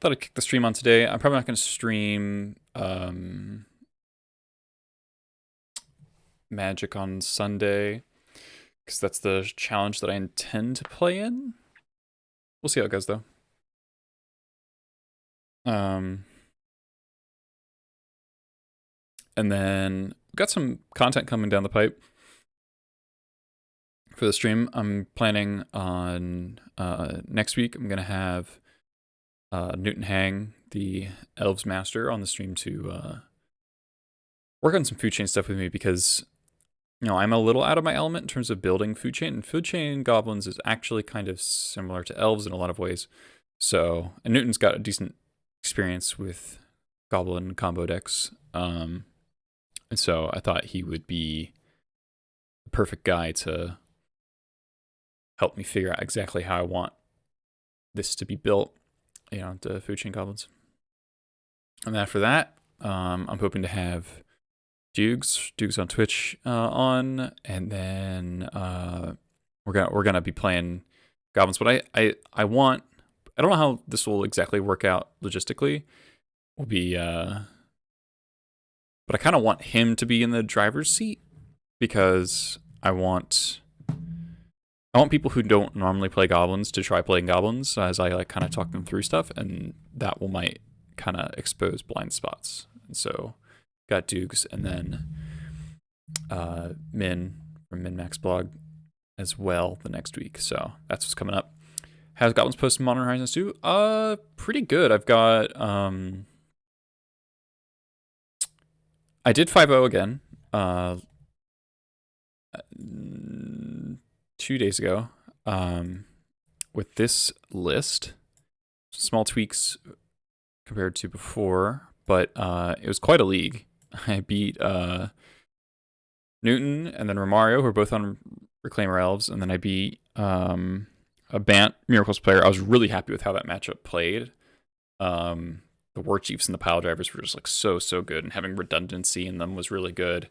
Thought I'd kick the stream on today. I'm probably not going to stream Magic on Sunday because that's the challenge that I intend to play in. We'll see how it goes though. And then we've got some content coming down the pipe for the stream. I'm planning on next week. I'm gonna have Newton Hang, the Elves Master, on the stream to work on some food chain stuff with me because, you know, I'm a little out of my element in terms of building food chain. And food chain goblins is actually kind of similar to elves in a lot of ways. So, and Newton's got a decent experience with goblin combo decks. And so I thought he would be the perfect guy to help me figure out exactly how I want this to be built, you know, the food chain goblins. And after that, I'm hoping to have Dukes on Twitch on, and then we're gonna be playing goblins. But I don't know how this will exactly work out logistically. Will be but I kind of want him to be in the driver's seat because I want people who don't normally play goblins to try playing goblins as I like kind of talk them through stuff, and that might kind of expose blind spots. And so got Dukes and then Min from MinMax blog as well the next week. So that's what's coming up. Has Goblins posted Modern Horizons 2? Pretty good. I've got I did 5.0 again 2 days ago with this list. Small tweaks compared to before, but it was quite a league. I beat Newton and then Romario, who are both on Reclaimer Elves, and then I beat a Bant Miracles player. I was really happy with how that matchup played. The War Chiefs and the Pile Drivers were just like so good, and having redundancy in them was really good.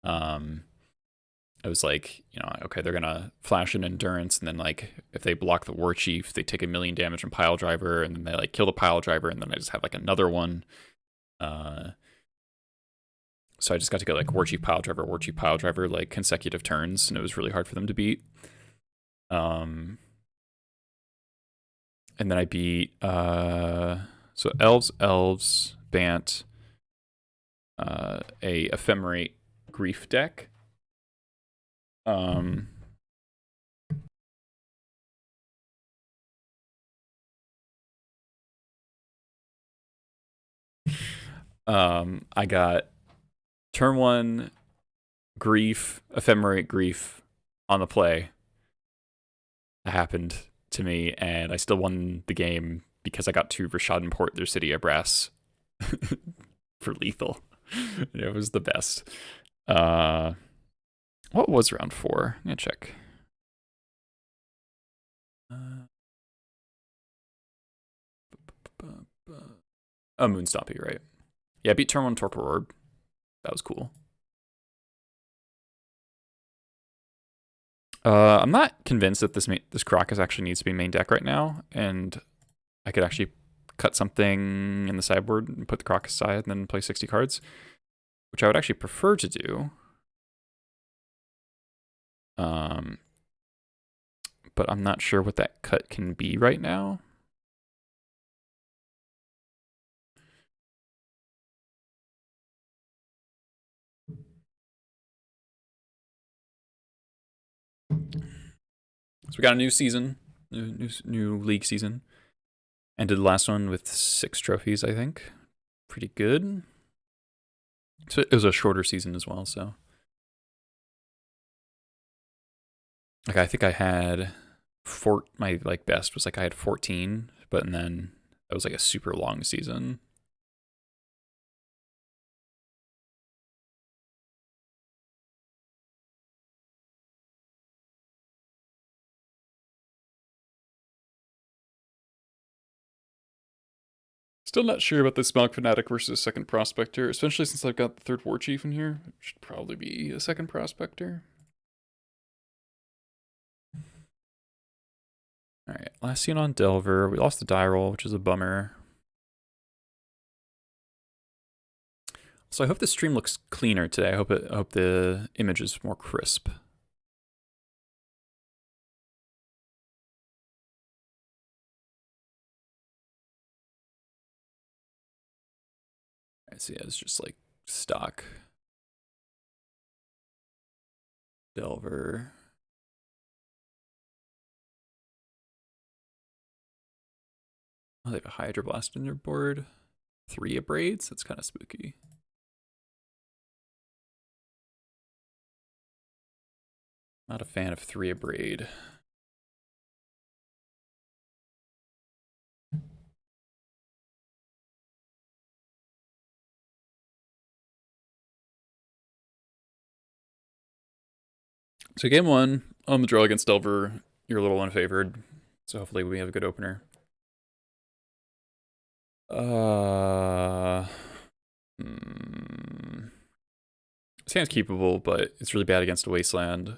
It was like, you know, okay, they're gonna flash an endurance, and then like if they block the War Chief, they take 1 million damage from Pile Driver, and then they like kill the Pile Driver, and then I just have like another one. So I just got to go like War Chief Pile Driver, like consecutive turns, and it was really hard for them to beat. And then I beat so Elves, Bant, a Ephemerate Grief deck. I got turn 1 Grief, Ephemerate Grief on the play. That happened to me, and I still won the game because I got to Rashad import their City of Brass for lethal. It was the best. What was round 4? I'm gonna check. Oh, Moonstompy, right? Yeah, I beat turn 1 Torpor Orb. That was cool. I'm not convinced that this Karakas actually needs to be main deck right now, and I could actually cut something in the sideboard and put the Karakas aside and then play 60 cards, which I would actually prefer to do. But I'm not sure what that cut can be right now. So we got a new season, new league season. Ended the last one with 6 trophies, I think. Pretty good. So it was a shorter season as well, so. Like I think I had my like best was like I had 14, but then that was like a super long season. Still not sure about this Smog Fanatic versus Second Prospector, especially since I've got the 3rd War Chief in here. It should probably be a Second Prospector. Alright, last seen on Delver. We lost the die roll, which is a bummer. So I hope the stream looks cleaner today. I hope the image is more crisp. Alright, so yeah, it's just like stock Delver. Oh, they have a Hydroblast in their board. 3 Abrades? That's kind of spooky. Not a fan of 3 Abrade. So game 1, on the draw against Delver, you're a little unfavored. So hopefully we have a good opener. This hand's keepable, but it's really bad against a Wasteland.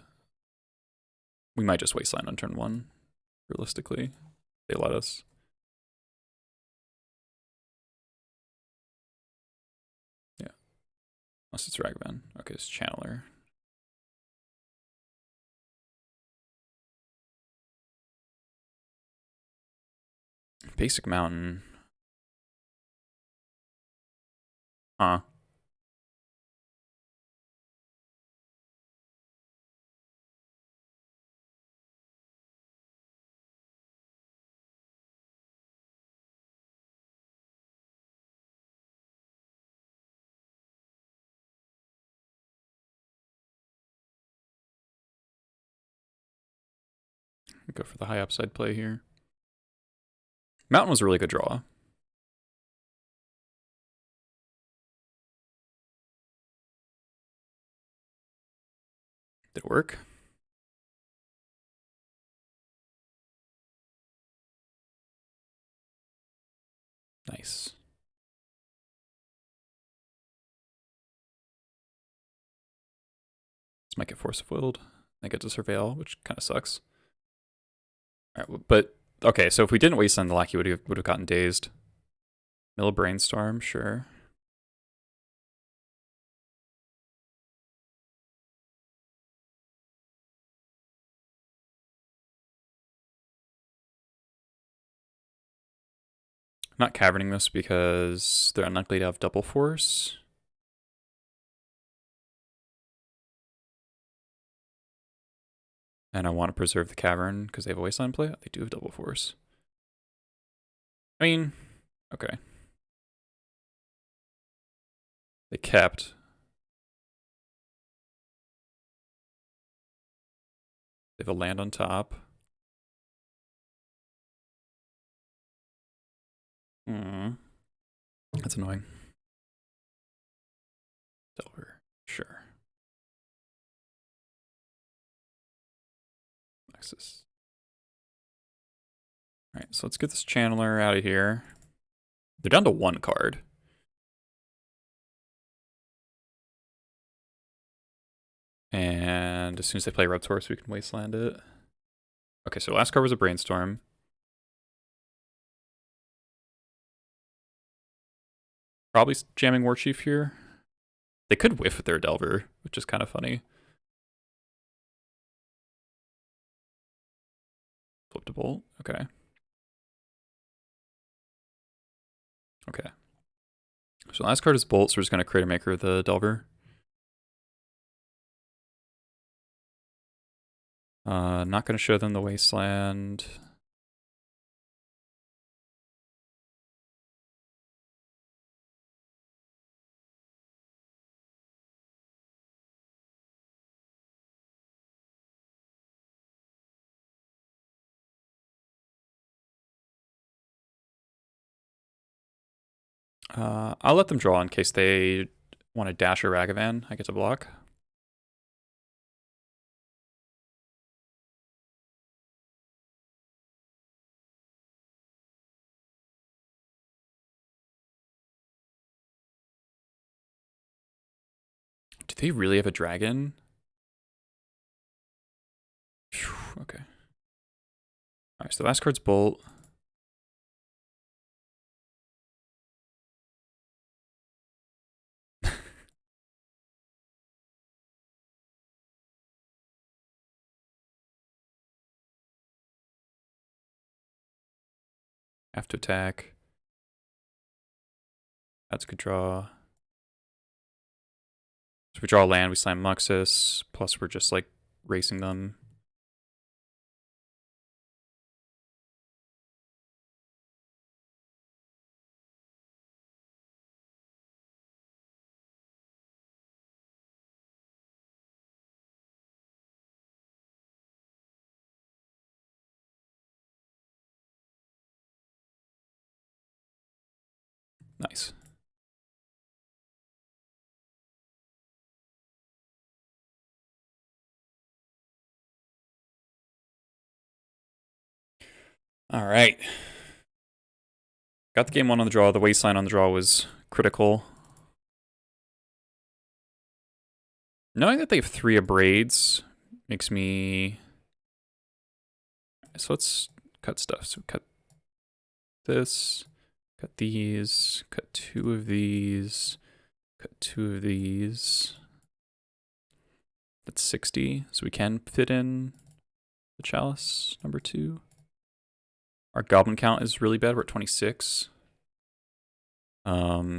We might just Wasteland on turn 1, realistically. They let us. Yeah. Unless it's Ragavan. Okay, it's Channeler. Basic Mountain. Huh. Go for the high upside play here. Mountain was a really good draw. Did it work? Nice. This might get Force of Willed. I get to Surveil, which kind of sucks. All right, but okay, so if we didn't waste on the Lackey, would have gotten Dazed. Mill Brainstorm, sure. Not caverning this because they're unlikely to have double force. And I want to preserve the cavern because they have a wasteland play. They do have double force. I mean, okay. They kept. They have a land on top. That's annoying. Delver, sure. Nexus. Alright, so let's get this Channeler out of here. They're down to 1 card. And as soon as they play Reptorus, we can Wasteland it. Okay, so last card was a Brainstorm. Probably jamming Warchief here. They could whiff with their Delver, which is kind of funny. Flip to Bolt, okay. Okay. So last card is Bolt, so we're just going to Crater Maker the Delver. Not going to show them the Wasteland. I'll let them draw in case they want to dash a Ragavan. I get to block. Do they really have a dragon? Phew, okay. Alright, so the last card's Bolt. Have to attack. That's a good draw. So we draw land, we slam Muxus, plus we're just like racing them. Nice. All right. Got the game one on the draw. The wasteland on the draw was critical. Knowing that they have 3 abrades makes me... So let's cut stuff. So cut this, cut these, cut 2 of these, cut 2 of these. That's 60, so we can fit in the chalice number 2. Our goblin count is really bad. We're at 26. I'll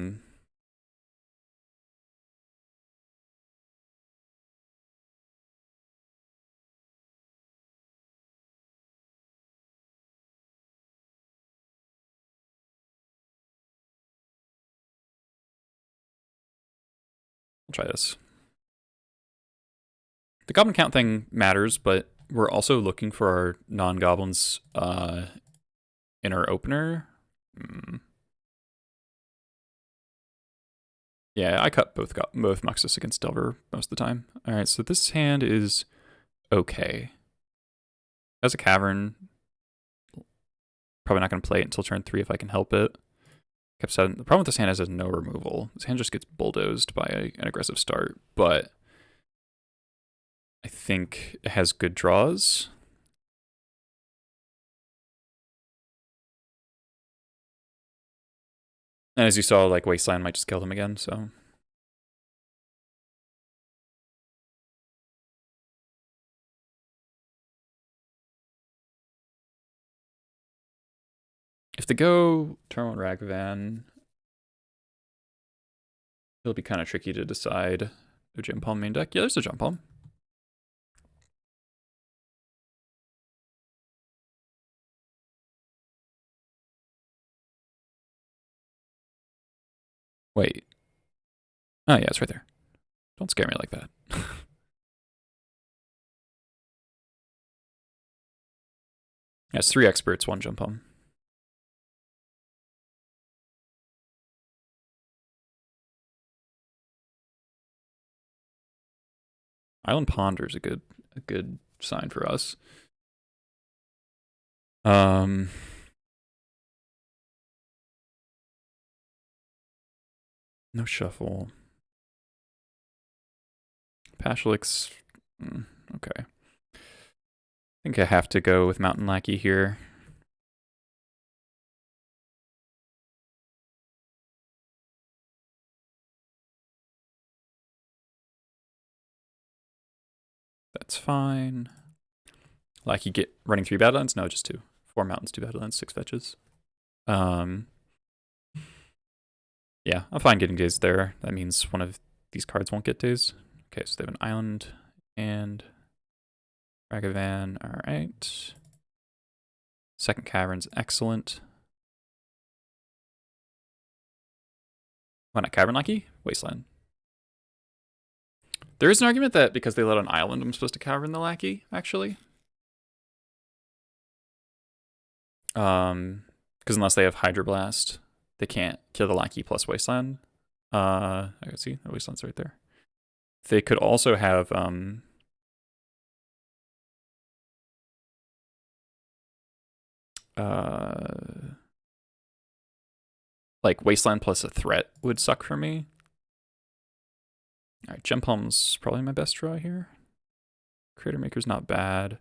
try this. The goblin count thing matters, but we're also looking for our non-goblins in our opener. Yeah, I cut both Muxus against Delver most of the time. All right, so this hand is okay. As a cavern, probably not going to play it until turn 3 if I can help it. Kept saying, the problem with this hand is no removal. This hand just gets bulldozed by an aggressive start, but I think it has good draws. And as you saw, like, Wasteland might just kill him again, so... If they go turn 1 Ragavan, it'll be kind of tricky to decide. A Jim Palm main deck? Yeah, there's a Jim Palm. Wait. Oh, yeah, it's right there. Don't scare me like that. Yeah, it's 3 experts, 1 Jump Palm. Island Ponder is a good sign for us. No shuffle. Pashlix. Okay. I think I have to go with Mountain Lackey here. That's fine. Lackey get running 3 Badlands? No, just 2. 4 mountains, 2 Badlands, 6 fetches. Yeah, I'm fine getting days there. That means one of these cards won't get days. Okay, so they have an island and Ragavan. All right. Second Cavern's excellent. Why not Cavern Lackey? Wasteland. There is an argument that because they let an island, I'm supposed to Cavern the Lackey, actually. Because unless they have Hydroblast, they can't kill the Lackey plus Wasteland. I can see the Wasteland's right there. They could also have like Wasteland plus a threat would suck for me. All right, Gem Palm's probably my best draw here. Crater Maker's not bad.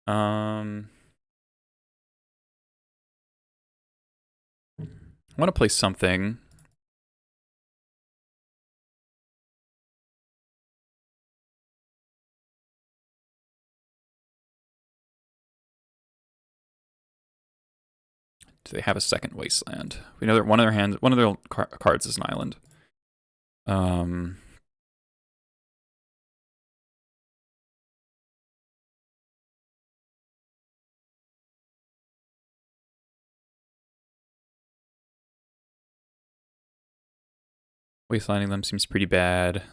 I want to play something. Do they have a second wasteland? We know that one of their cards is an island. Wastelanding them seems pretty bad.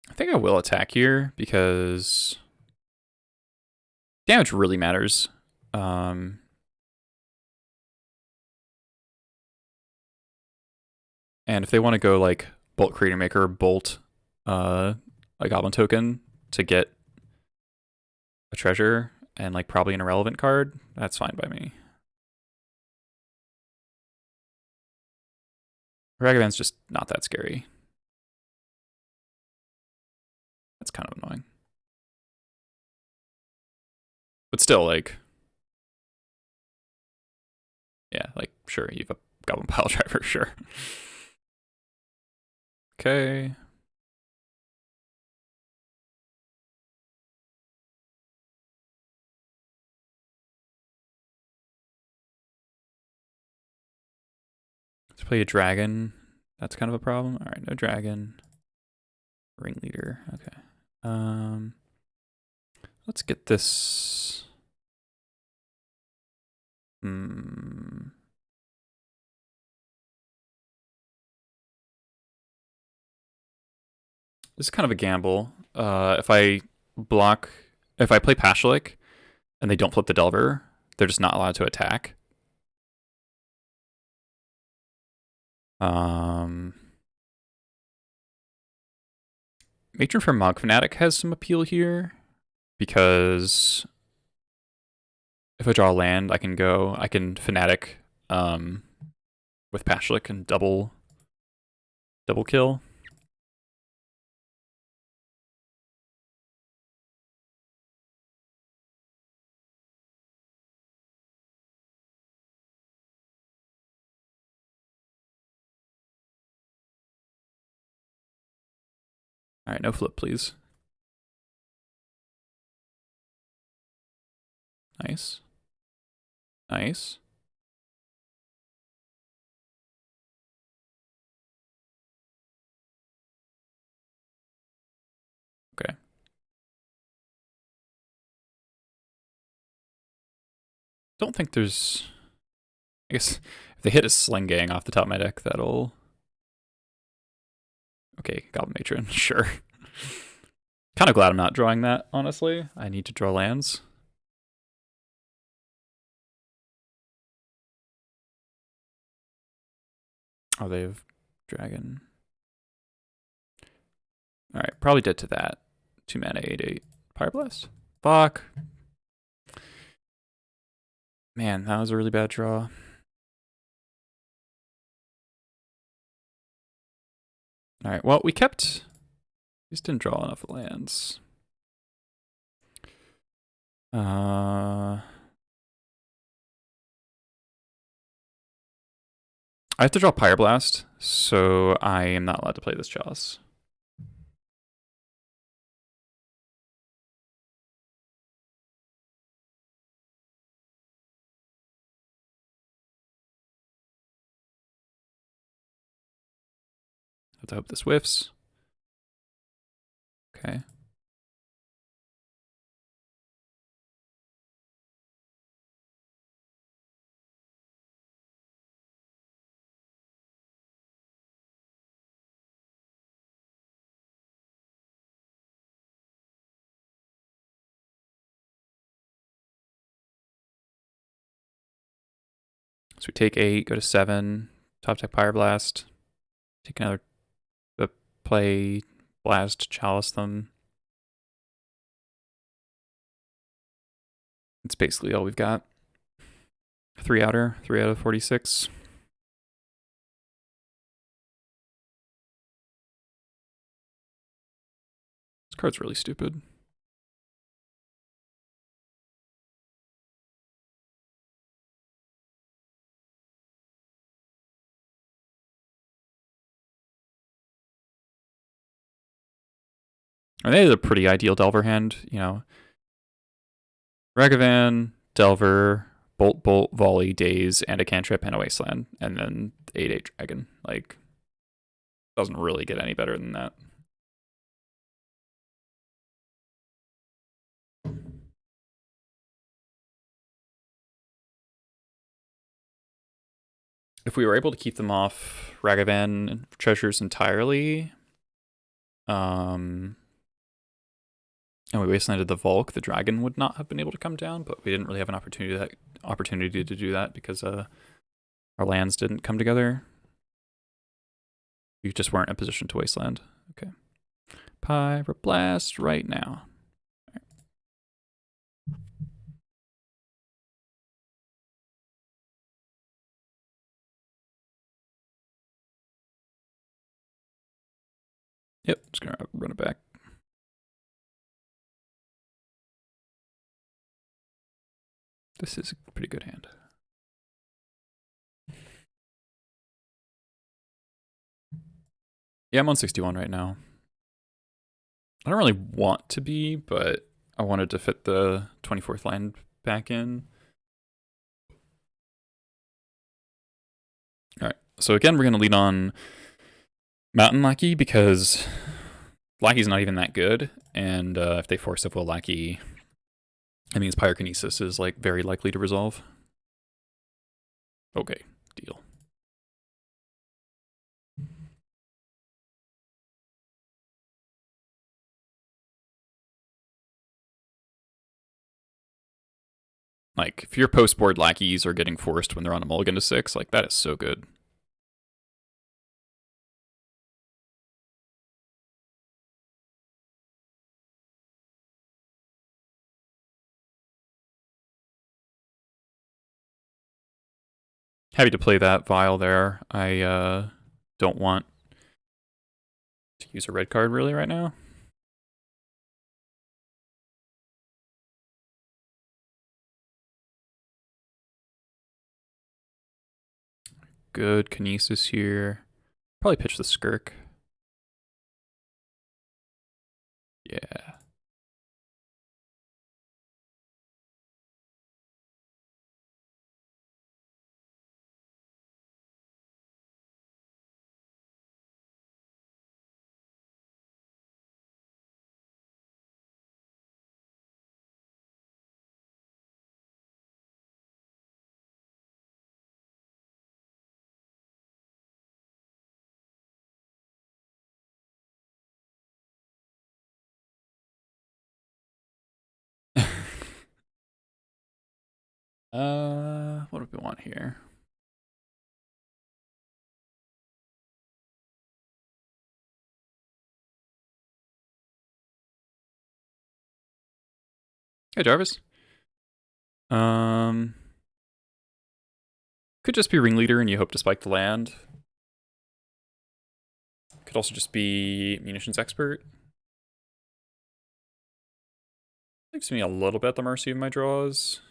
I think I will attack here because damage really matters. And if they want to go like Bolt Creator Maker, Bolt a Goblin token to get a treasure and like probably an irrelevant card, that's fine by me. Ragavan's just not that scary. That's kind of annoying. But still, like, yeah, like, sure, you have a Goblin Pile Driver, sure. Okay. Let's play a dragon. That's kind of a problem. All right, no dragon. Ringleader. Okay. Let's get this. This is kind of a gamble. If I play Pashalik and they don't flip the Delver, they're just not allowed to attack. Matron for Mog Fanatic has some appeal here because if I draw a land, I can Fanatic with Pashalik and double kill. All right, no flip, please. Nice. Nice. Okay. Don't think there's... I guess if they hit a Sling Gang off the top of my deck, that'll... Okay, Goblin Matron, sure. Kind of glad I'm not drawing that, honestly. I need to draw lands. Oh, they have Dragon. Alright, probably dead to that. 2 mana, 8/8. Pyroblast? Fuck. Man, that was a really bad draw. Alright, well, we just didn't draw enough lands. I have to draw Pyroblast, so I am not allowed to play this Chalice. I have to hope this whiffs. Okay. So we take 8, go to 7, top deck Pyroblast, take another play, blast, chalice them. It's basically all we've got. 3 out of 46. This card's really stupid. I mean, they had a pretty ideal Delver hand, you know. Ragavan, Delver, Bolt, Bolt, Volley, Daze, and a cantrip and a Wasteland, and then 8/8 Dragon. Like, doesn't really get any better than that. If we were able to keep them off Ragavan treasures entirely, and we wastelanded the Volk, the dragon would not have been able to come down, but we didn't really have an opportunity to do that because our lands didn't come together. We just weren't in a position to wasteland. Okay. Pyroblast right now. Yep, just gonna run it back. This is a pretty good hand. Yeah, I'm on 61 right now. I don't really want to be, but I wanted to fit the 24th land back in. All right, so again, we're going to lead on Mountain Lackey because Lackey's not even that good, and if they force up Will Lackey, that means Pyrokinesis is like very likely to resolve. Okay, deal. Like, if your post-board lackeys are getting forced when they're on a mulligan to 6, like, that is so good. Happy to play that Vial there. I don't want to use a red card really right now. Good Kinesis here. Probably pitch the Skirk. Yeah. What do we want here? Hey, Jarvis. Could just be Ringleader and you hope to spike the land. Could also just be Munitions Expert. Leaves me a little bit at the mercy of my draws.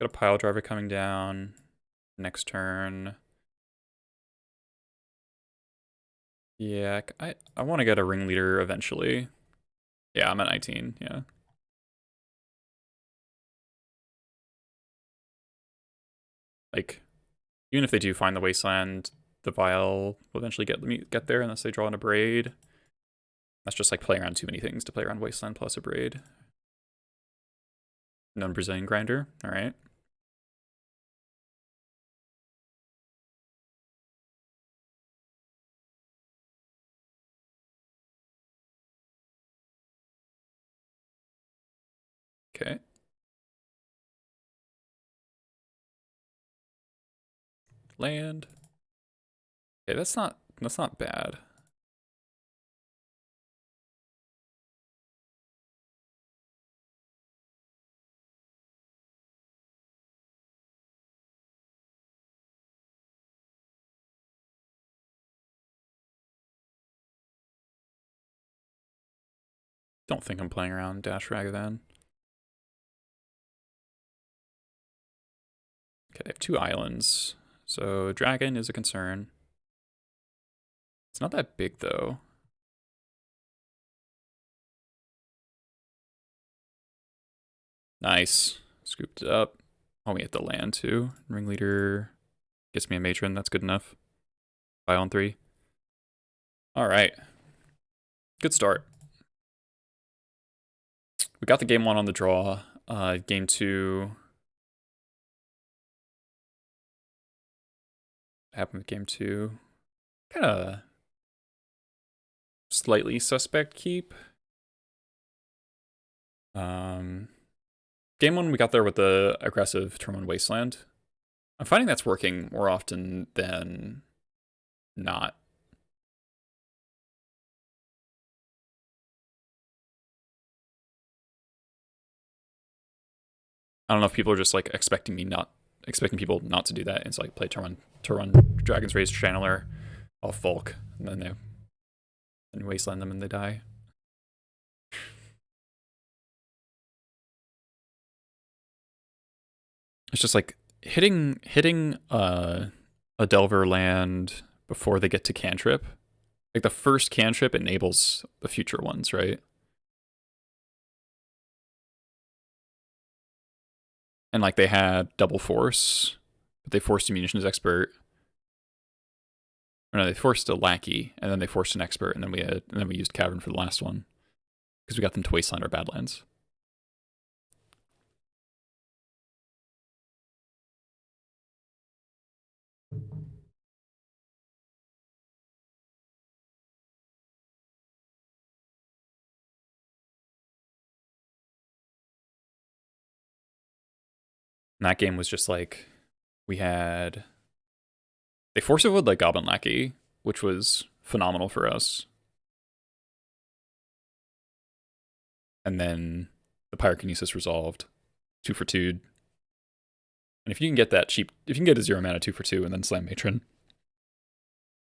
Got a Pile Driver coming down next turn. Yeah, I want to get a Ringleader eventually. Yeah, I'm at 19, yeah. Like, even if they do find the Wasteland, the Vial will eventually get there unless they draw in a Braid. That's just like playing around too many things to play around Wasteland plus a Braid. Known Brazilian Grinder, alright. Okay. Land. Okay, that's not bad. Don't think I'm playing around Dash Ragavan. Okay, they have 2 islands. So Dragon is a concern. It's not that big though. Nice. Scooped it up. Oh, we hit the land too. Ringleader gets me a matron. That's good enough. 5 on 3. All right. Good start. We got the game 1 on the draw. Game 2. What happened with game 2? Kind of slightly suspect keep. Game 1, we got there with the aggressive turn 1 Wasteland. I'm finding that's working more often than not. I don't know if people are just like expecting people not to do that. It's like play turn 1 Dragon's Rage Channeler off Volk, and then they Wasteland them and they die. It's just like hitting a Delver land before they get to cantrip. Like the first cantrip enables the future ones, right? And like they had double force, but they forced a munitions expert. Or no, they forced a lackey, and then they forced an expert, and then we used Cavern for the last one because we got them to Wasteland our Badlands. And that game was just like they force it with like Goblin Lackey, which was phenomenal for us. And then the Pyrokinesis resolved 2 for 2. And if you can get that cheap, if you can get a 0 mana 2 for 2 and then slam Matron,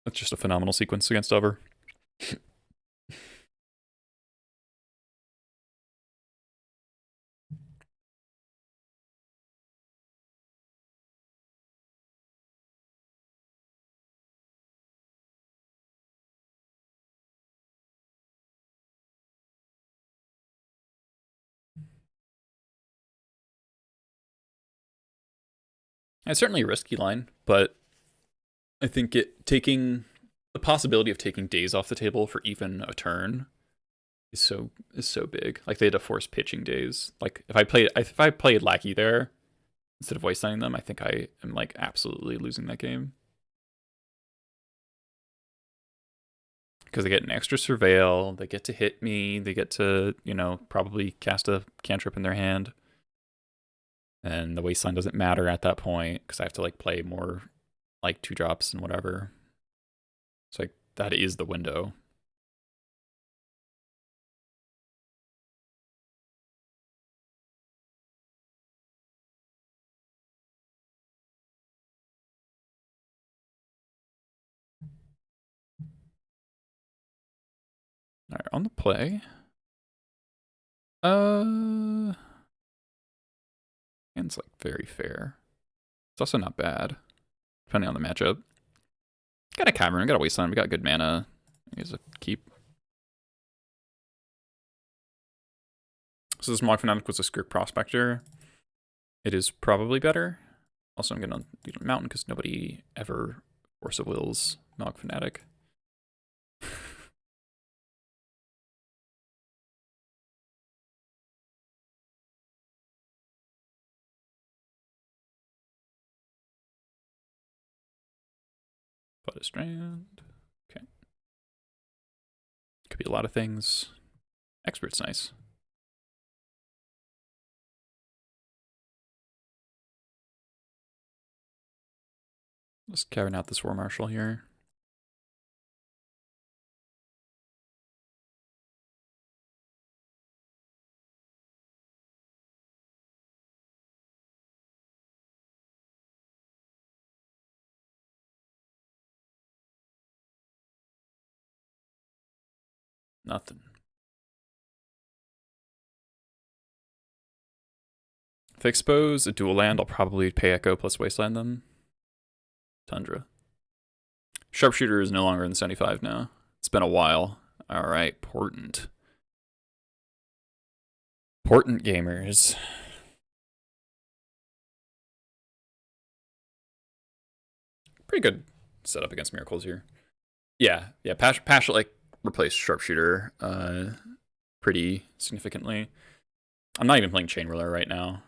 that's just a phenomenal sequence against Delver. It's certainly a risky line, but I think the possibility of taking days off the table for even a turn is so big. Like they had to force pitching days. Like if I played Lackey there instead of Wastelanding them, I think I am like absolutely losing that game. Because they get an extra surveil, they get to hit me, they get to, probably cast a cantrip in their hand. And the Wasteland doesn't matter at that point because I have to like play more like 2 drops and whatever. So like that is the window. All right, on the play. It's like very fair. It's also not bad, depending on the matchup. Got a Cavern, got a Wasteland, we got good mana. Here's a keep. So this Mog Fanatic was a Skirk Prospector. It is probably better. Also, I'm gonna do Mountain because nobody ever Force of Wills Mog Fanatic. But a Strand. Okay. Could be a lot of things. Expert's nice. Let's Cavern out this War Marshal here. Nothing. If I expose a dual land, I'll probably pay Echo plus Wasteland them. Tundra. Sharpshooter is no longer in the 75 now. It's been a while. Alright, Portent. Portent gamers. pretty good setup against Miracles here. Yeah, Pash like replaced Sharpshooter pretty significantly. I'm not even playing Chain Ruler right now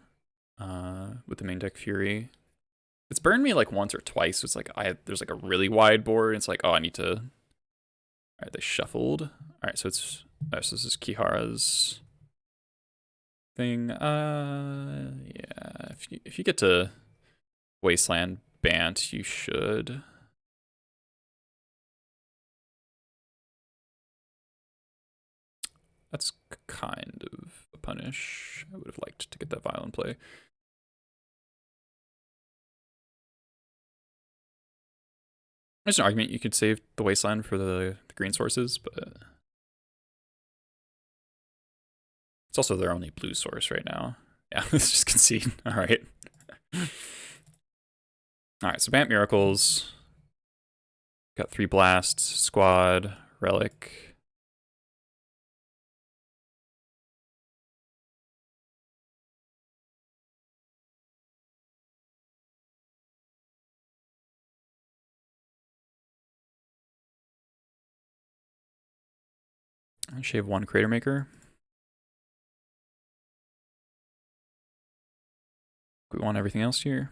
with the main deck Fury. It's burned me like once or twice. It's like there's like a really wide board. It's like, oh, I need to. All right, they shuffled. All right, so it's so this is Kihara's thing. Yeah, if you get to Wasteland Bant, you should. That's kind of a punish. I would have liked to get that violent play. There's an argument you could save the Wasteland for the green sources, but it's also their only blue source right now. Yeah, let's just concede. All right. All right, so Bant Miracles. Got 3 blasts, squad, relic. I shave 1 Crater Maker. We want everything else here.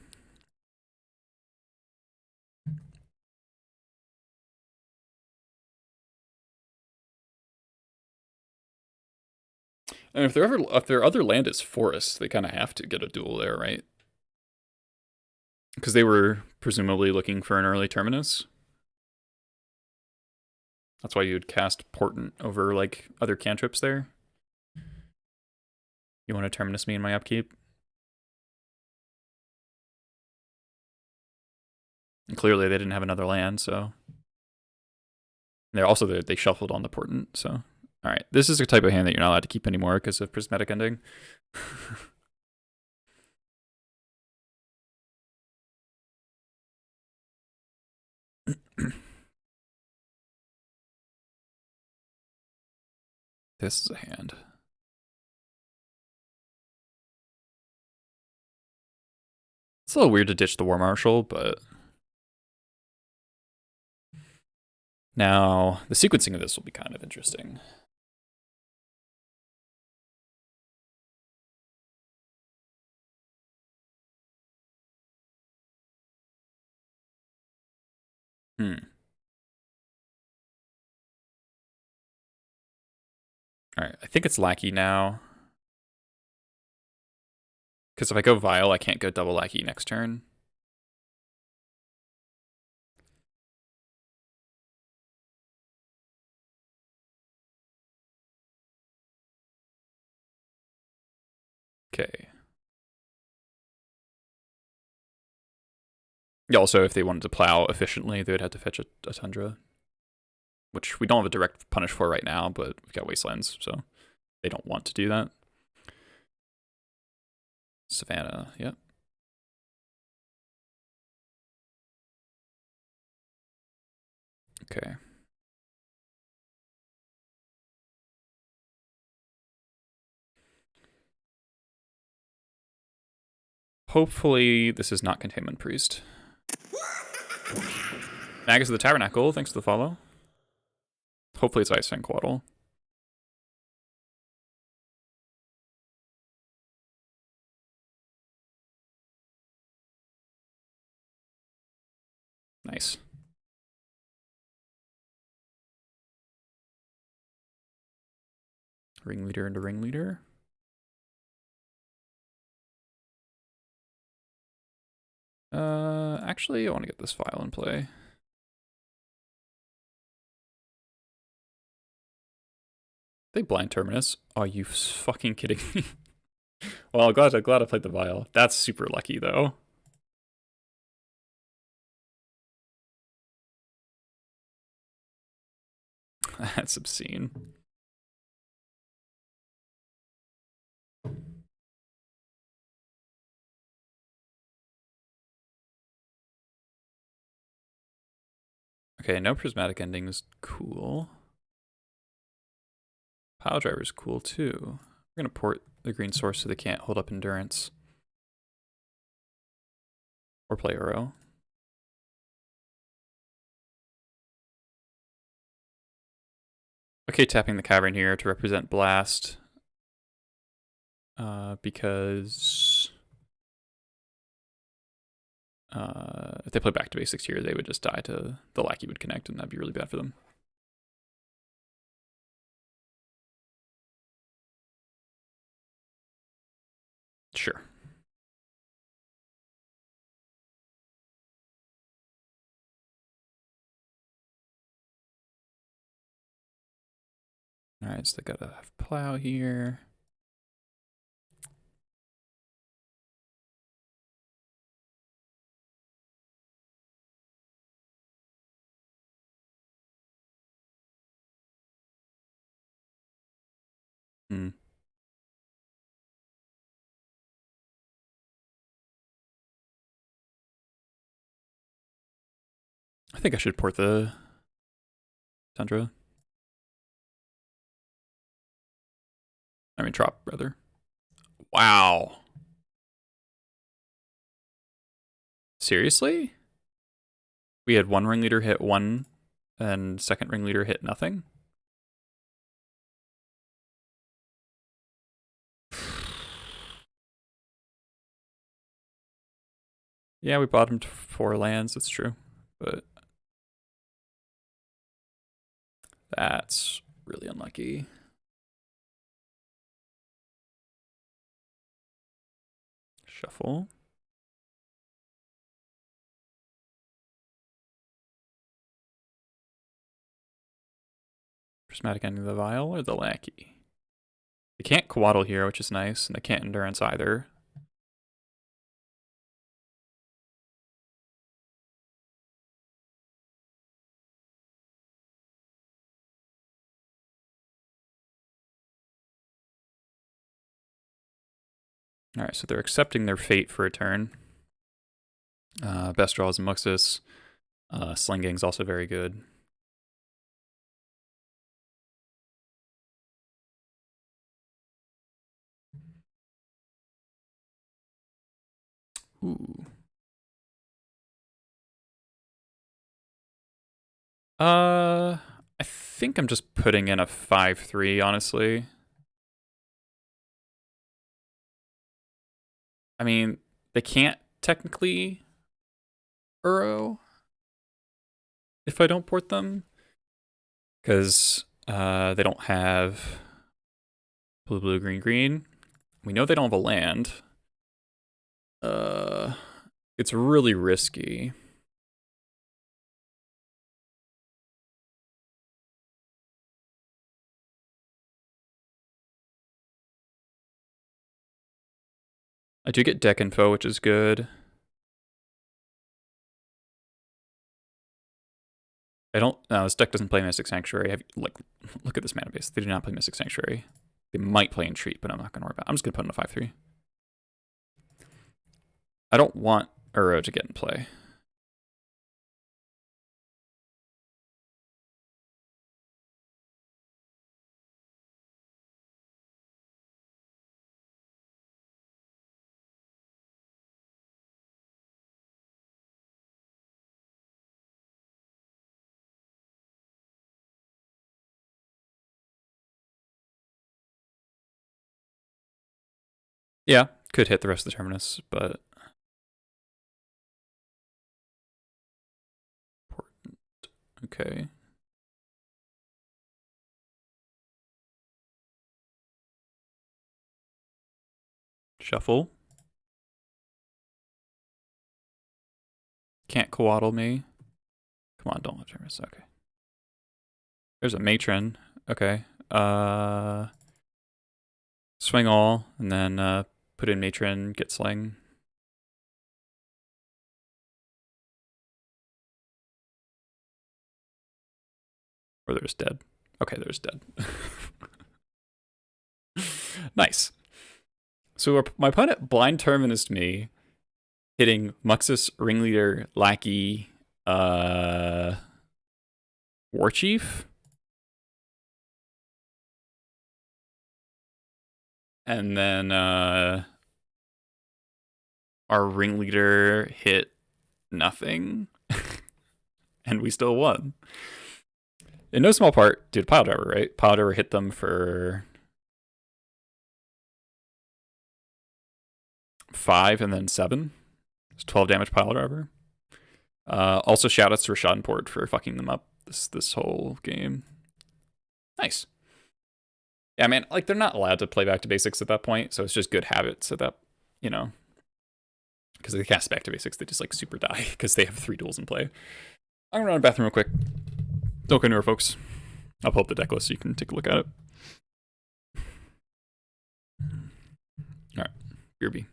And if their other land is forest, they kind of have to get a duel there, right? Because they were presumably looking for an early terminus. That's why you'd cast Portent over like other cantrips there. You want to terminus me in my upkeep? And clearly they didn't have another land, so they're also they shuffled on the Portent, so all right. This is a type of hand that you're not allowed to keep anymore because of prismatic ending. This is a hand. It's a little weird to ditch the War Marshal, but now the sequencing of this will be kind of interesting. All right, I think it's Lackey now. Because if I go Vile, I can't go double Lackey next turn. Okay. Yeah, also, if they wanted to plow efficiently, they would have to fetch a Tundra. Which we don't have a direct punish for right now, but we've got Wastelands, so they don't want to do that. Savannah, yep. Okay. Hopefully this is not Containment Priest. Magus of the Tabernacle, thanks for the follow. Hopefully it's Ice Quaddle. Nice. Ringleader into Ringleader. Actually, I want to get this file in play. They blind Terminus. Are you fucking kidding me? Well, glad I played the Vial. That's super lucky, though. That's obscene. Okay, no prismatic ending is cool. Pile driver is cool too. We're gonna port the green source so they can't hold up endurance. Or play Uro. okay tapping the cavern here to represent blast. Because if they play back to basics here, they would just die to the lackey would connect, and that'd be really bad for them. Sure. All right, so they gotta have plow here. Hmm. I think I should port the Tundra. I mean, Trop, rather. Wow. Seriously? We had one ringleader hit 1, and second ringleader hit nothing? Yeah, we bottomed 4 lands, that's true. But that's really unlucky. Shuffle. Prismatic Ending the Vial or the Lackey? They can't Coatl here, which is nice, and they can't Endurance either. Alright, so they're accepting their fate for a turn. Best draw is Muxus. Slinging's also very good. Ooh. I think I'm just putting in a 5-3, honestly. I mean, they can't technically Uro if I don't port them, because they don't have blue, blue, green, green. We know they don't have a land. It's really risky. I do get deck info, which is good. I don't. No, this deck doesn't play Mystic Sanctuary. Like, look at this mana base. They do not play Mystic Sanctuary. They might play Entreat, but I'm not gonna worry about it. I'm just gonna put in a 5-3. I don't want Uro to get in play. Yeah, could hit the rest of the Terminus, but important. Okay. Shuffle. Can't Coatl me. Come on, don't let Terminus. Okay. There's a Matron. Okay. Swing all, and then put in Matron, get Sling. Or they're just dead. Okay, they're just dead. Nice. So my opponent blind Terminus me, hitting Muxus, Ringleader, Lackey, War Chief. And then our Ringleader hit nothing. And we still won. In no small part due to pile driver, right? Pile driver hit them for 5 and then 7. It's 12 damage pile driver. Also, shoutouts to Rashad for fucking them up this whole game. Nice. Yeah, I mean, like, they're not allowed to play back to basics at that point, so it's just good habits at that, you know. Because if they cast back to basics, they just, like, super die because they have 3 duels in play. I'm gonna run to the bathroom real quick. Don't go anywhere, folks. I'll pull up the deck list so you can take a look at it. Alright, BRB.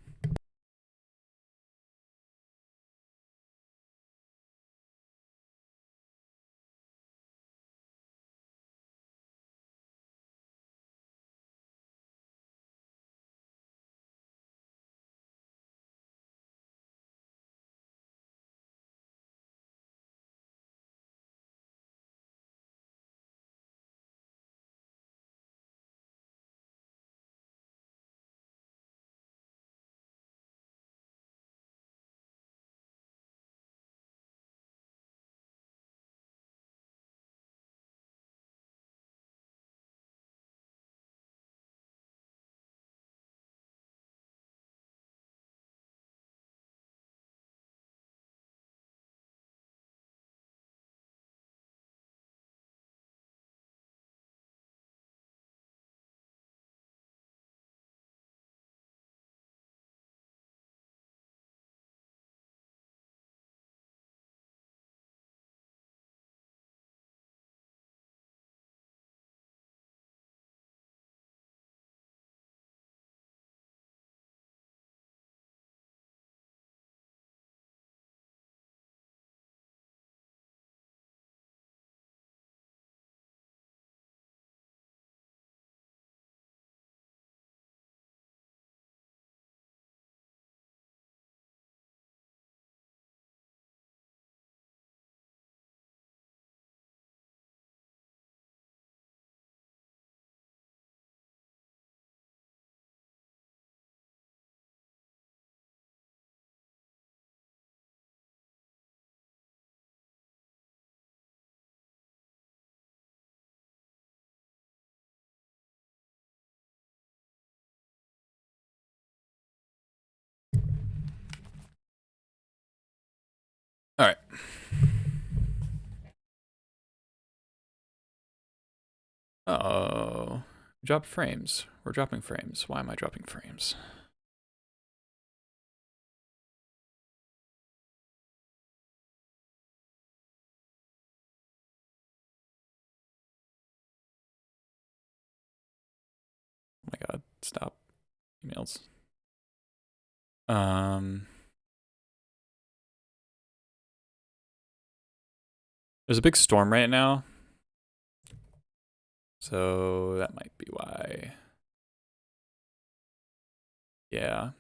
Alright. Uh-oh. Drop frames. We're dropping frames. Why am I dropping frames? Oh my god. Stop. Emails. There's a big storm right now. So that might be why. Yeah.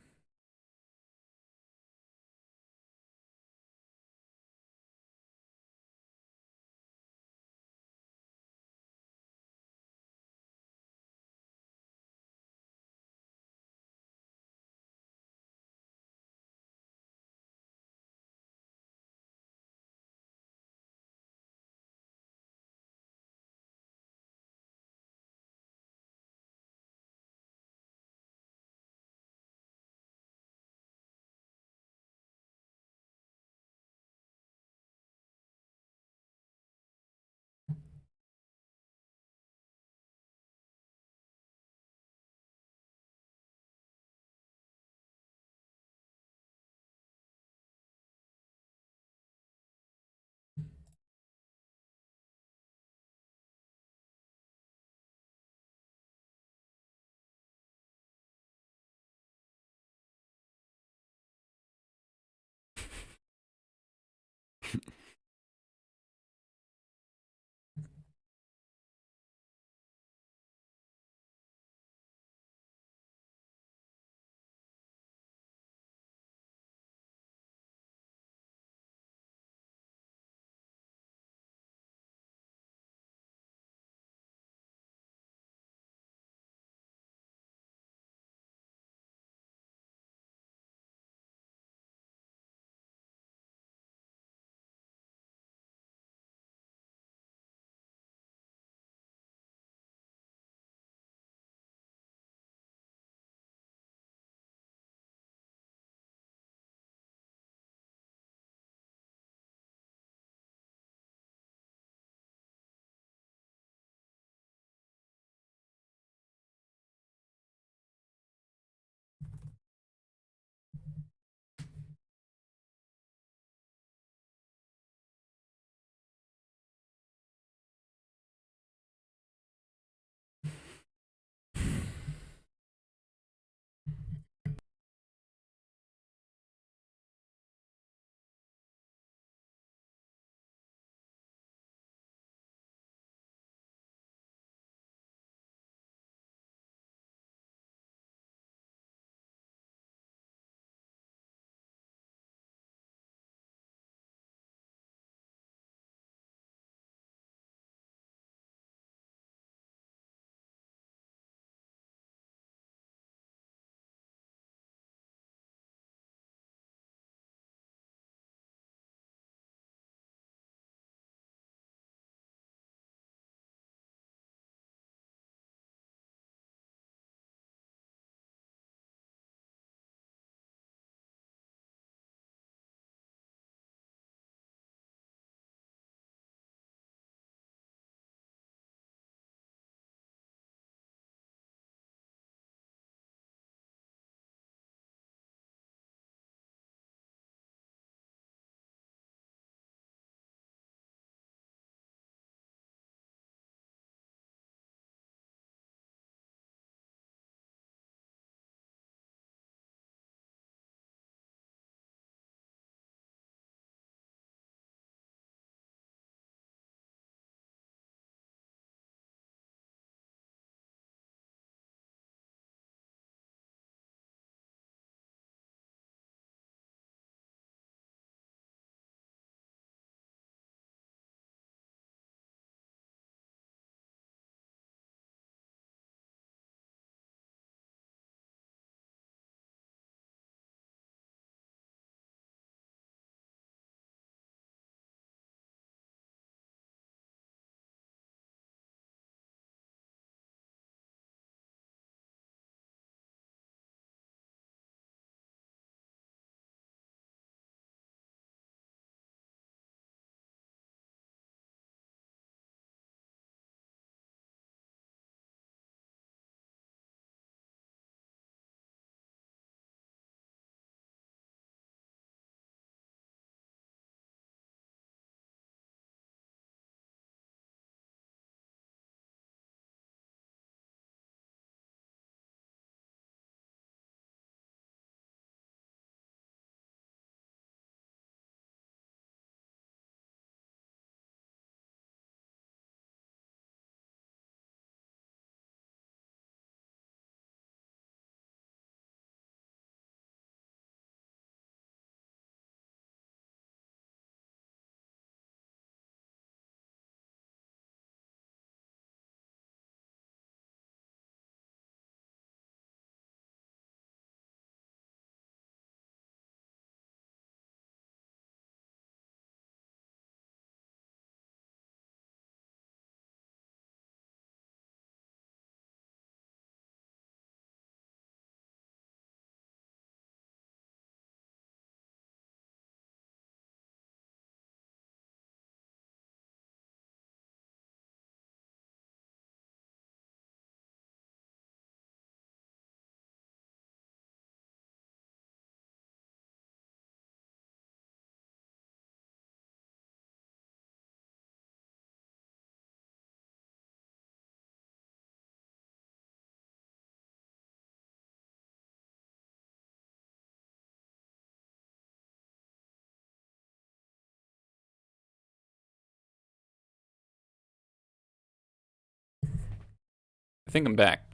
I think I'm back.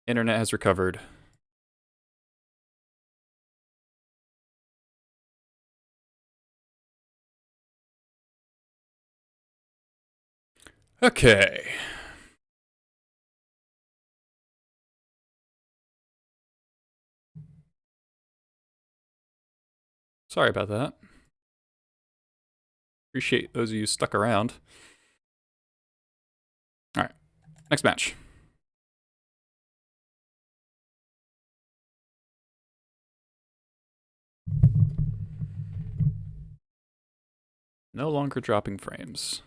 Internet has recovered. Okay. Sorry about that. Appreciate those of you stuck around. All right, next match. No longer dropping frames.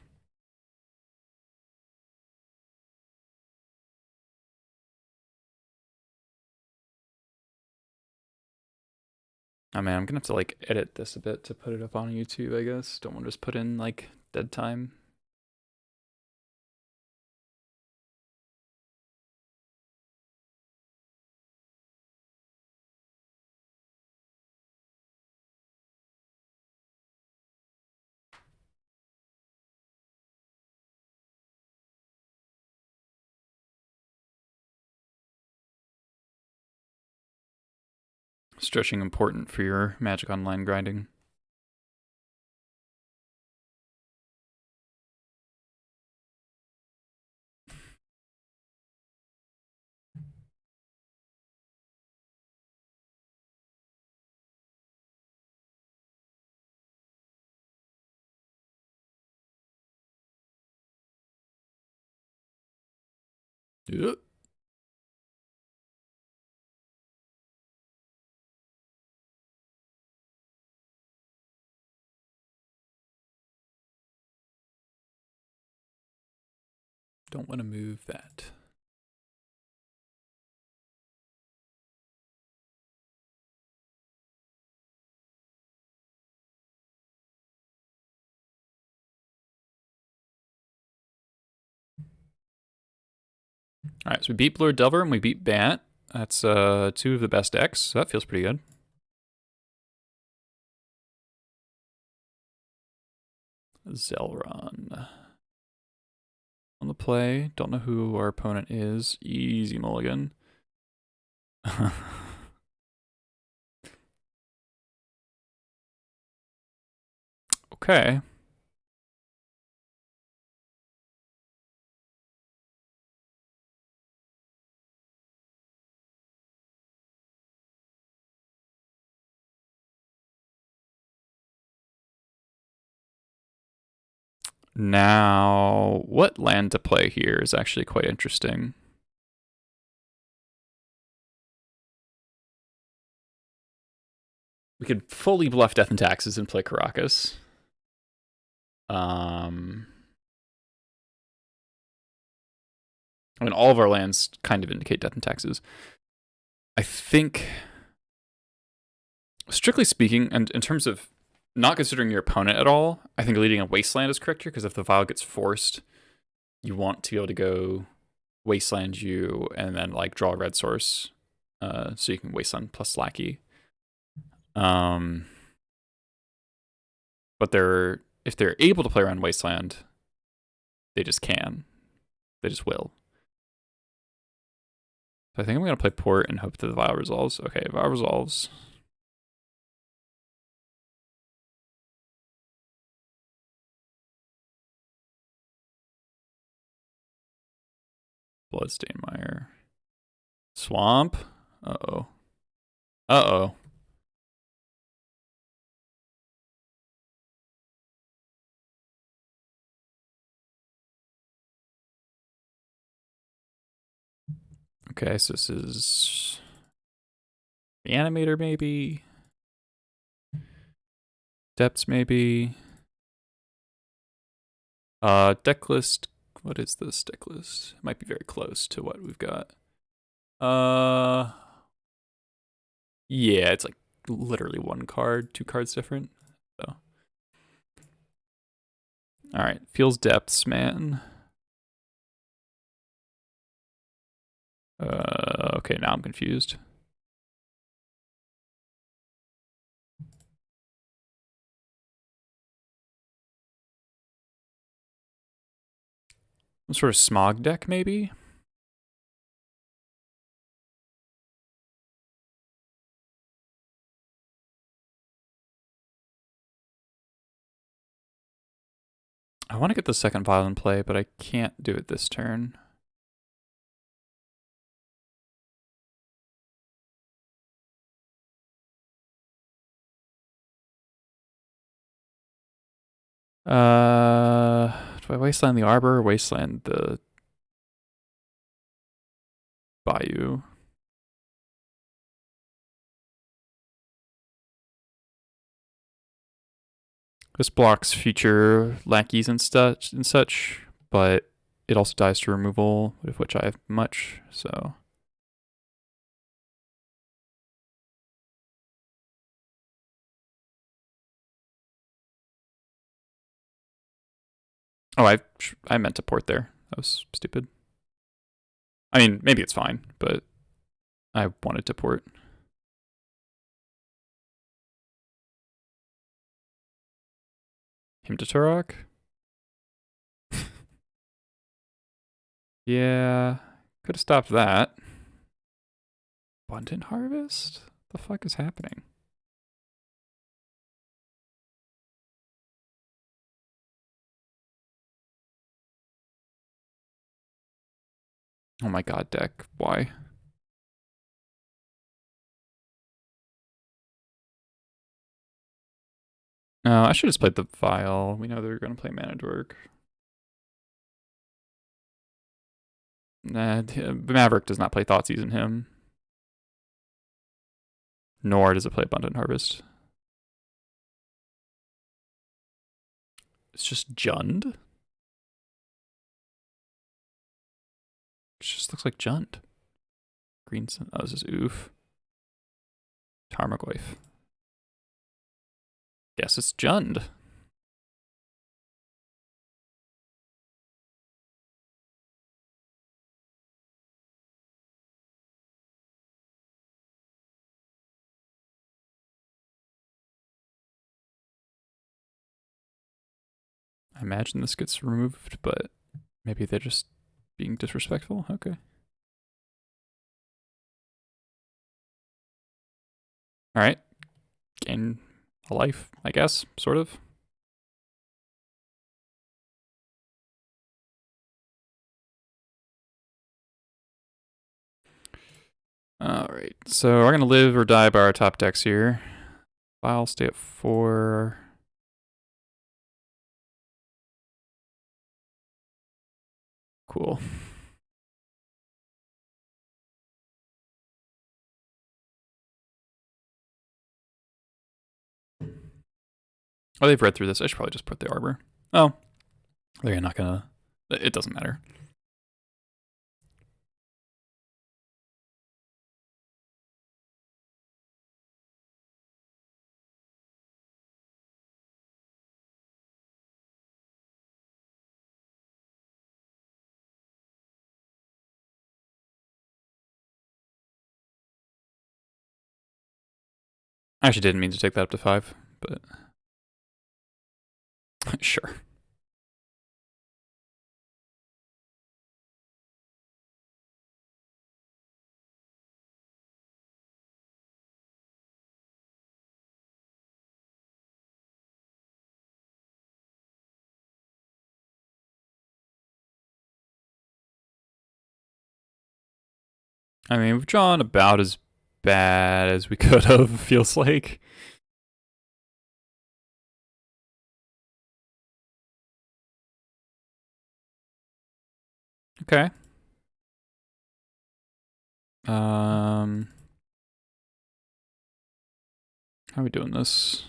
Oh man, I'm gonna have to like edit this a bit to put it up on YouTube, I guess. Don't want to just put in like dead time. Stretching important for your Magic Online grinding. Yep. Don't want to move that. All right, so we beat Blur Delver and we beat Bant. That's 2 of the best decks, so that feels pretty good. Zelron. On the play, don't know who our opponent is. Easy mulligan. Okay. Now, what land to play here is actually quite interesting. We could fully bluff Death and Taxes and play Caracas. I mean, all of our lands kind of indicate Death and Taxes. I think, strictly speaking, and in terms of not considering your opponent at all, I think leading a Wasteland is correct here, because if the vial gets forced, you want to be able to go Wasteland you and then like draw a red source, so you can Wasteland plus Lackey. But if they're able to play around Wasteland, they just can. They just will. So I think I'm gonna play Port and hope that the vial resolves. Okay, vial resolves. Bloodstain Mire. Swamp. Uh-oh. Uh-oh. Okay, so this is the Animator maybe. Depths maybe. Deck list. What is this deck list? It might be very close to what we've got. Yeah, it's like literally 1 card, 2 cards different. So, all right, feels depths, man. Okay, now I'm confused. Some sort of smog deck, maybe? I want to get the second vial in play, but I can't do it this turn. Do I wasteland the arbor or wasteland the bayou? This blocks future lackeys and such, but it also dies to removal, of which I have much, so. Oh, I meant to port there. That was stupid. I mean, maybe it's fine, but I wanted to port. Him to Turok? Yeah, could have stopped that. Abundant Harvest? The fuck is happening? Oh my god, deck. Why? No, I should have just played the Vial. We know they're going to play Mana Dork. Nah, Maverick does not play Thoughtseize in him. Nor does it play Abundant Harvest. It's just Jund? It just looks like Jund. Green Sun. Oh, this is Oof. Tarmogoyf. Guess it's Jund. I imagine this gets removed, but maybe they're just being disrespectful. Okay. Alright. Gain a life, I guess, sort of. Alright, so we're gonna live or die by our top decks here. I'll stay at 4. Cool. Oh, they've read through this. I should probably just put the arbor. Oh, they're not gonna. It doesn't matter. I actually didn't mean to take that up to 5, but sure. I mean, we've drawn about as bad as we could have, feels like. Okay. How are we doing this?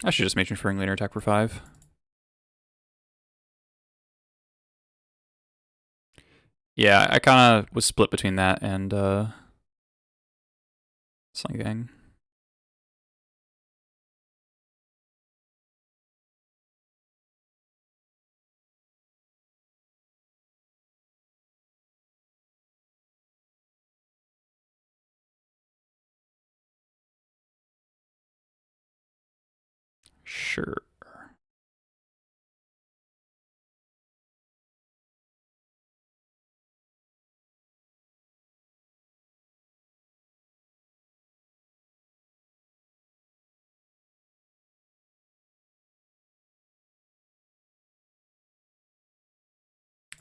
I should just Matron Spring later attack for 5. Yeah, I kind of was split between that and Sling Gang. Sure.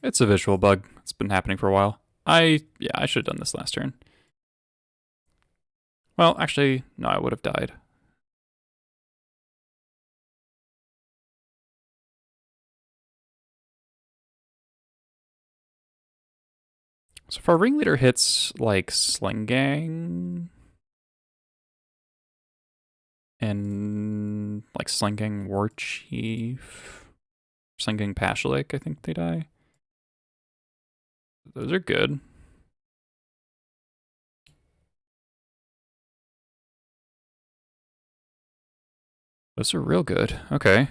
It's a visual bug. It's been happening for a while. Yeah, I should have done this last turn. Well, actually, no, I would have died. So if our ringleader hits like Sling Gang and like Sling Gang War Chief, Sling Gang Pashalik, I think they die. Those are good. Those are real good. Okay.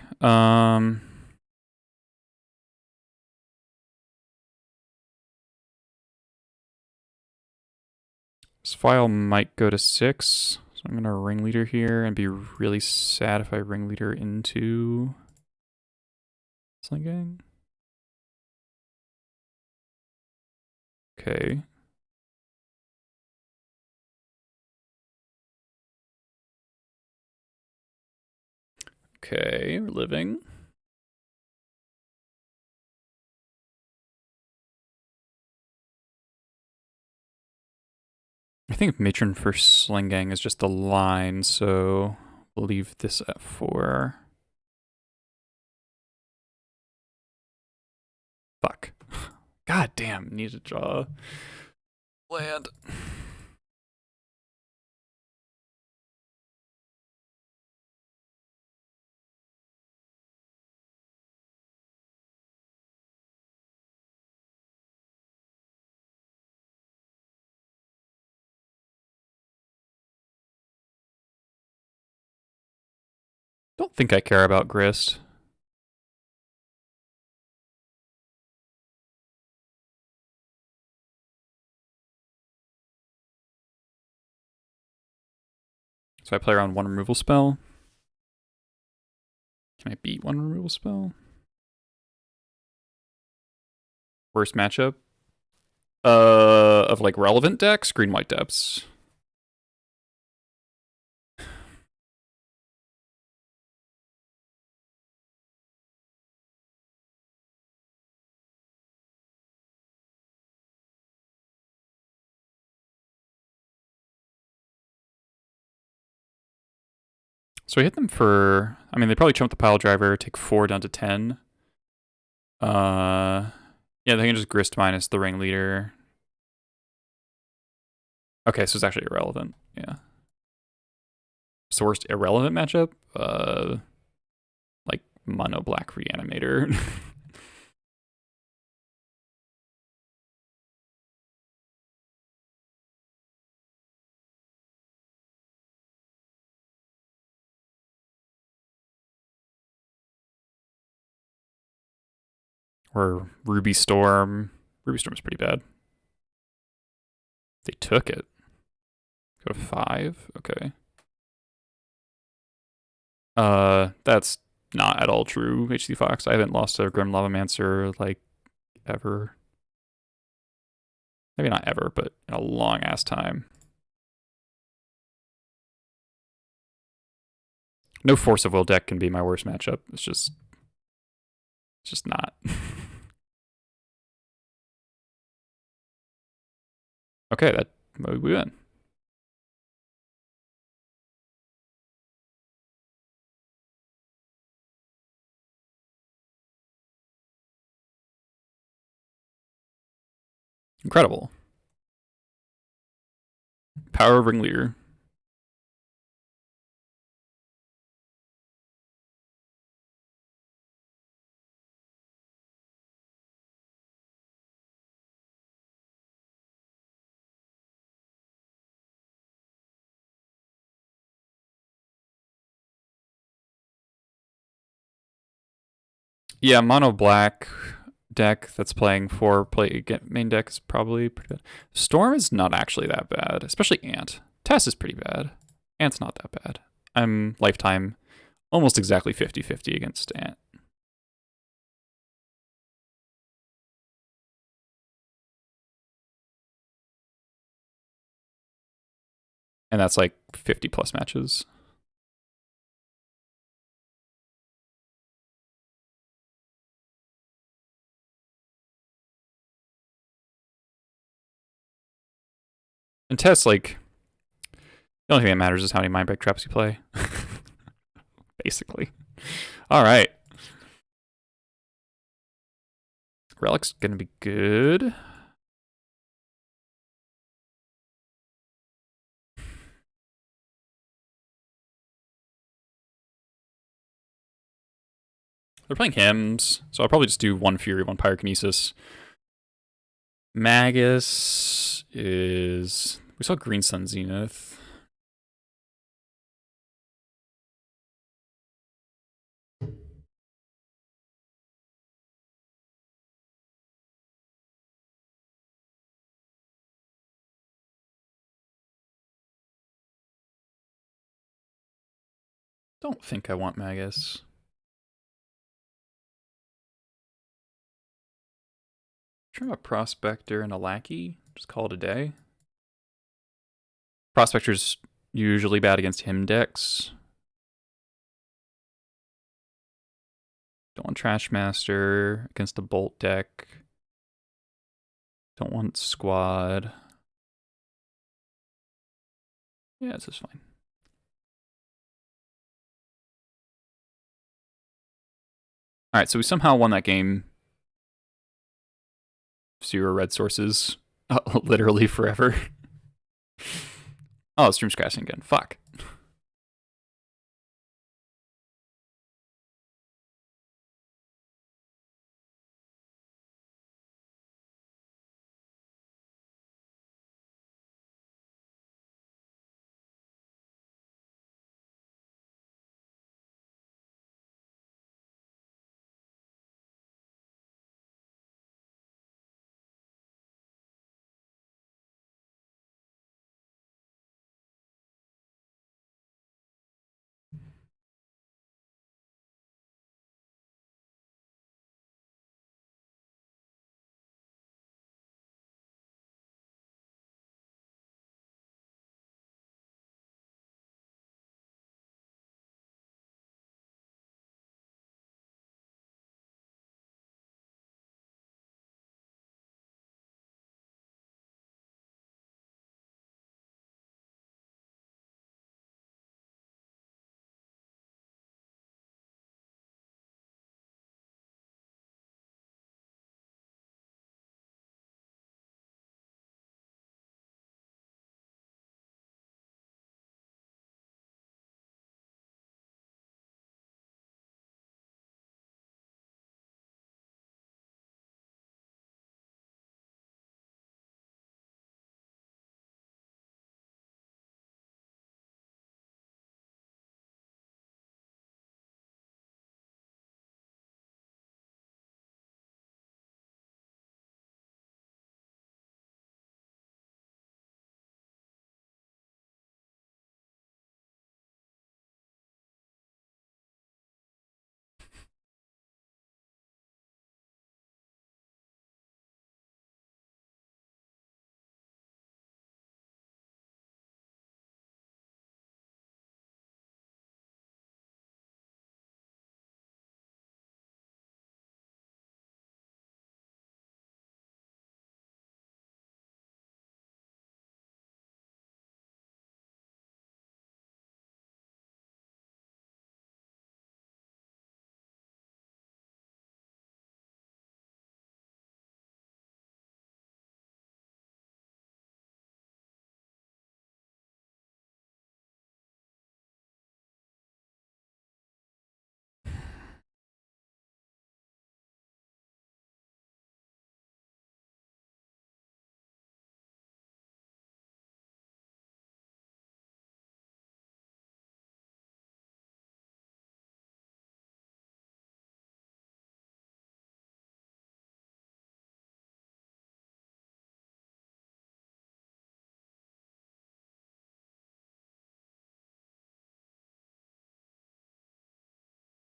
This file might go to 6. So I'm gonna ringleader here and be really sad if I ringleader into Sling Gang. Okay. Okay, we're living. I think Matron for Sling Gang is just a line, so we'll leave this at 4. Fuck. God damn, need to draw land. Don't think I care about Grist. So I play around 1 removal spell. Can I beat 1 removal spell? Worst matchup? Of like relevant decks, green white depths. So I hit them for, I mean, they probably chump the pile driver, take 4 down to 10. Yeah, they can just grist minus the ringleader. Okay, so it's actually irrelevant. Yeah. So worst irrelevant matchup? Like mono black reanimator. Or Ruby Storm. Ruby Storm is pretty bad. They took it. Go to 5. Okay. That's not at all true, HC Fox. I haven't lost a Grim Lavamancer like ever. Maybe not ever, but in a long ass time. No Force of Will deck can be my worst matchup. It's just not. Okay, that we win. Incredible. Power of Ringleader. Yeah, mono black deck that's playing 4 main deck is probably pretty bad. Storm is not actually that bad, especially Ant. Tess is pretty bad. Ant's not that bad. I'm lifetime almost exactly 50-50 against Ant. And that's like 50 plus matches. And tests, like, the only thing that matters is how many mindbreak traps you play. Basically. Alright. Relic's gonna be good. They're playing hymns, so I'll probably just do 1 Fury, 1 Pyrokinesis. Magus is... We saw Green Sun Zenith. Don't think I want Magus. Try a Prospector and a Lackey. Just call it a day. Prospector's usually bad against him decks. Don't want Trashmaster against a Bolt deck. Don't want Squad. Yeah, this is fine. Alright, so we somehow won that game. 0 red sources. Literally forever. Oh, the stream's crashing again. Fuck.